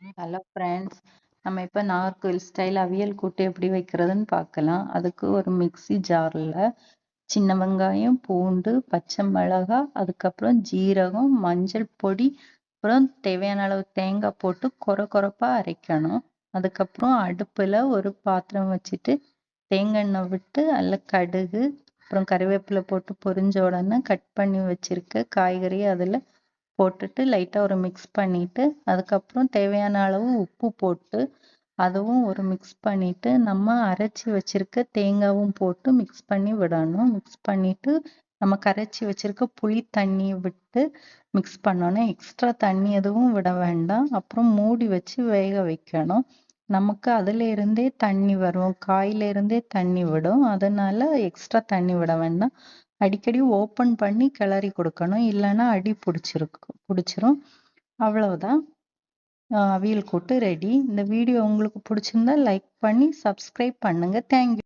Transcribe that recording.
Hello friends, நம்ம இப்போ Nagercoil style அவியல் கூட்டு எப்படி வைக்கிறதுன்னு பார்க்கலாம். அதுக்கு ஒரு மிக்ஸி ஜாரில் சின்ன வெங்காயம், பூண்டு, பச்சை மிளகாய், அதுக்கப்புறம் ஜீரகம், மஞ்சள் பொடி, அப்புறம் தேவையான அளவு தேங்காய் போட்டு கொரப்பாக அரைக்கணும். அதுக்கப்புறம் அடுப்பில் ஒரு பாத்திரம் வச்சுட்டு தேங்காய் எண்ணெய் விட்டு அதில் கடுகு, அப்புறம் கறிவேப்பிலை போட்டு பொரிஞ்ச உடனே கட் பண்ணி வச்சிருக்க காய்கறி அதில் போட்டுட்டு லைட்டாக ஒரு மிக்ஸ் பண்ணிட்டு அதுக்கப்புறம் தேவையான அளவு உப்பு போட்டு அதுவும் ஒரு மிக்ஸ் பண்ணிட்டு நம்ம அரைச்சி வச்சிருக்க தேங்காவும் போட்டு மிக்ஸ் பண்ணி விடணும். மிக்ஸ் பண்ணிட்டு நம்ம கரைச்சி வச்சிருக்க புளி தண்ணி விட்டு மிக்ஸ் பண்ணணும். எக்ஸ்ட்ரா தண்ணி எதுவும் விட வேண்டாம். அப்புறம் மூடி வச்சு வேக வைக்கணும். நமக்கு அதுல இருந்தே தண்ணி வரும், காயில இருந்தே தண்ணி விடும். அதனால எக்ஸ்ட்ரா தண்ணி விட வேண்டாம். அடிக்கடி ஓப்பன் பண்ணி கிளறி கொடுக்கணும், இல்லைன்னா அடி பிடிச்சிரும். அவ்வளவுதான். அவியல் கூட்டு ரெடி. இந்த வீடியோ உங்களுக்கு பிடிச்சிருந்தா லைக் பண்ணி சப்ஸ்கிரைப் பண்ணுங்க. தேங்க்யூ.